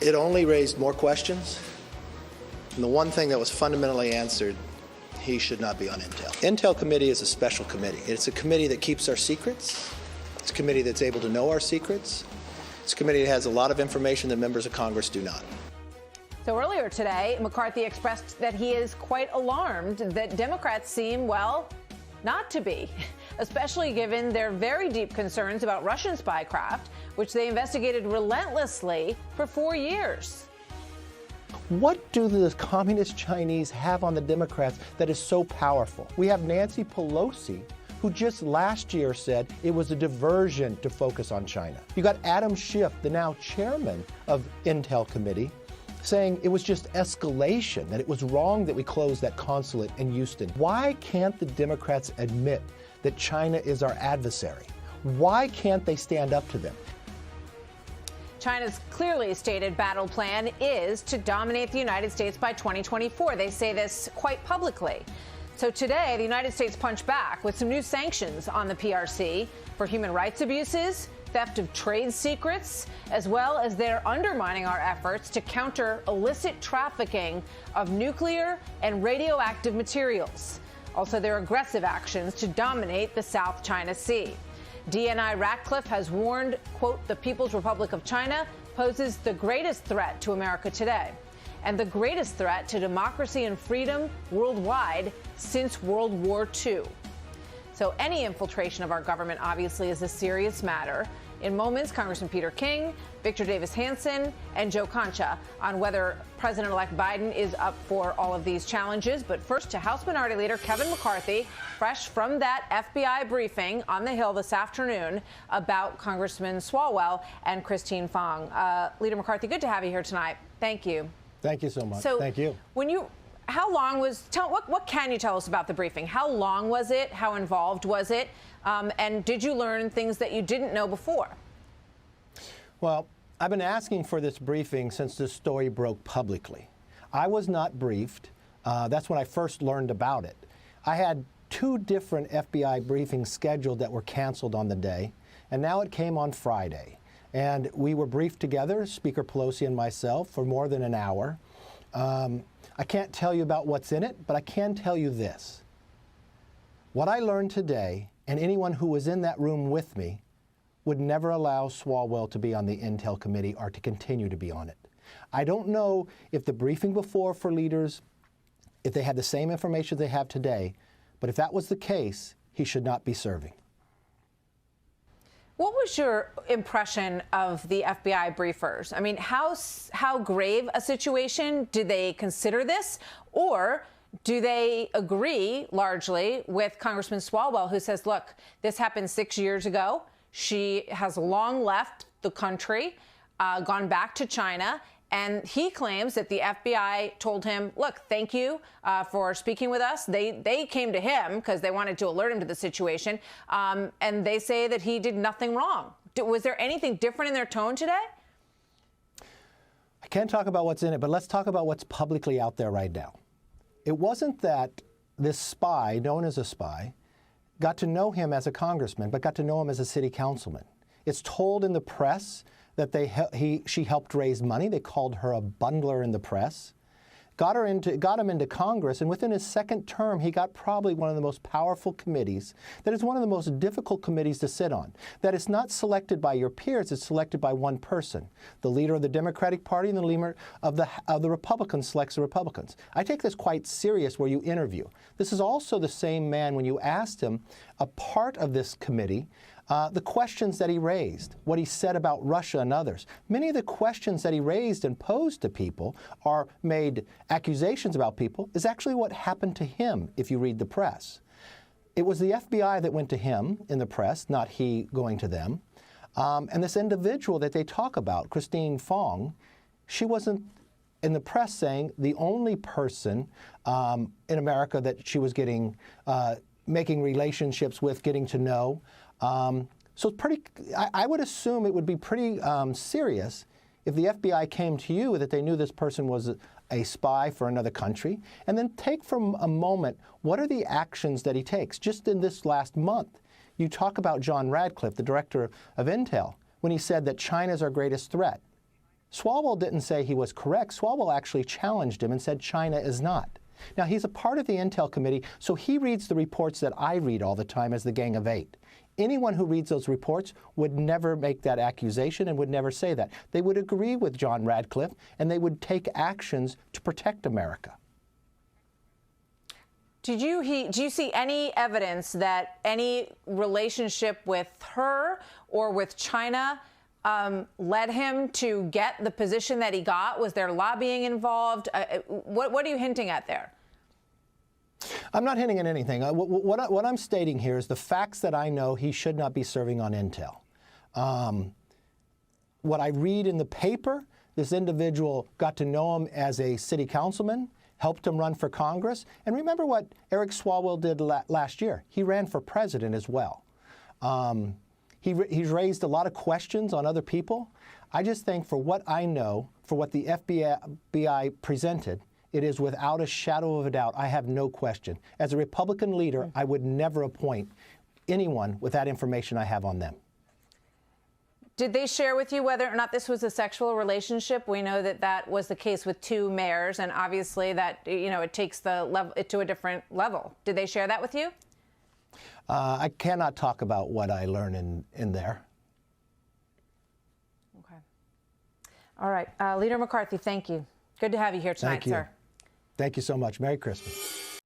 It only raised more questions. And the one thing that was fundamentally answered, he should not be on Intel. Intel committee is a special committee. It's a committee that keeps our secrets. It's a committee that's able to know our secrets. It's a committee that has a lot of information that members of Congress do not. So earlier today, McCarthy expressed that he is quite alarmed that Democrats seem, well, not to be, especially given their very deep concerns about Russian spycraft, which they investigated relentlessly for 4 years. What do the communist Chinese have on the Democrats that is so powerful? We have Nancy Pelosi, who just last year said it was a diversion to focus on China. You got Adam Schiff, the now chairman of Intel Committee, saying it was just escalation, that it was wrong that we closed that consulate in Houston. Why can't the Democrats admit that China is our adversary? Why can't they stand up to them? China's clearly stated battle plan is to dominate the United States by 2024. They say this quite publicly. So today, the United States punched back with some new sanctions on the PRC for human rights abuses, theft of trade secrets, as well as they're undermining our efforts to counter illicit trafficking of nuclear and radioactive materials. Also, their aggressive actions to dominate the South China Sea. DNI Ratcliffe has warned, quote, the People's Republic of China poses the greatest threat to America today and the greatest threat to democracy and freedom worldwide since World War II. So any infiltration of our government obviously is a serious matter. In moments, Congressman Peter King, Victor Davis Hanson, and Joe Concha on whether President-elect Biden is up for all of these challenges. But first to House Minority Leader Kevin McCarthy, fresh from that FBI briefing on the Hill this afternoon about Congressman Swalwell and Christine Fong. Leader McCarthy, good to have you here tonight. Thank you. Thank you so much. So thank you. How long was, what can you tell us about the briefing? How long was it? How involved was it? And did you learn things that you didn't know before? Well, I've been asking for this briefing since this story broke publicly. I was not briefed. That's when I first learned about it. I had 2 different FBI briefings scheduled that were canceled on the day, and now it came on Friday. And we were briefed together, Speaker Pelosi and myself, for more than an hour. I can't tell you about what's in it, but I can tell you this. What I learned today, and anyone who was in that room with me, would never allow Swalwell to be on the Intel Committee or to continue to be on it. I don't know if the briefing before for leaders, if they had the same information they have today, but if that was the case, he should not be serving. What was your impression of the FBI briefers? I mean, how grave a situation? Do they consider this? Or do they agree largely with Congressman Swalwell, who says, look, this happened 6 years ago. She has long left the country, gone back to China. And he claims that the FBI told him, look, thank you for speaking with us. They came to him because they wanted to alert him to the situation. And they say that he did nothing wrong. Was there anything different in their tone today? I can't talk about what's in it, but let's talk about what's publicly out there right now. It wasn't that this spy, known as a spy, got to know him as a congressman, but got to know him as a city councilman. It's told in the press that she helped raise money. They called her a bundler in the press. Got him into Congress, and within his second term, he got probably one of the most powerful committees. That is one of the most difficult committees to sit on. That is not selected by your peers; it's selected by one person. The leader of the Democratic Party and the leader of the Republicans selects the Republicans. I take this quite serious. Where you interview, this is also the same man. When you asked him, a part of this committee. The questions that he raised, what he said about Russia and others. Many of the questions that he raised and posed to people or made accusations about people is actually what happened to him if you read the press. It was the FBI that went to him in the press, not he going to them. And this individual that they talk about, Christine Fong, she wasn't in the press saying the only person in America that she was getting, making relationships with, getting to know. So it's pretty, I would assume it would be pretty serious if the FBI came to you that they knew this person was a spy for another country, and then take from a moment, what are the actions that he takes? Just in this last month, you talk about John Radcliffe, the director of Intel, when he said that China is our greatest threat. Swalwell didn't say he was correct. Swalwell actually challenged him and said China is not. Now, he's a part of the Intel Committee, so he reads the reports that I read all the time as the Gang of Eight. Anyone who reads those reports would never make that accusation and would never say that. They would agree with John Radcliffe, and they would take actions to protect America. Do you see any evidence that any relationship with her or with China led him to get the position that he got? Was there lobbying involved? What are you hinting at there? I'm not hinting at anything. What I'm stating here is the facts that I know he should not be serving on Intel. What I read in the paper, this individual got to know him as a city councilman, helped him run for Congress. And remember what Eric Swalwell did last year. He ran for president as well. He's raised a lot of questions on other people. I just think for what I know, for what the FBI presented, it is without a shadow of a doubt. I have no question. As a Republican leader, I would never appoint anyone with that information I have on them. Did they share with you whether or not this was a sexual relationship? We know that that was the case with 2 mayors, and obviously that, it takes the level to a different level. Did they share that with you? I cannot talk about what I learned in there. Okay. All right. Leader McCarthy, thank you. Good to have you here tonight, Thank you. sir. Thank you so much. Merry Christmas.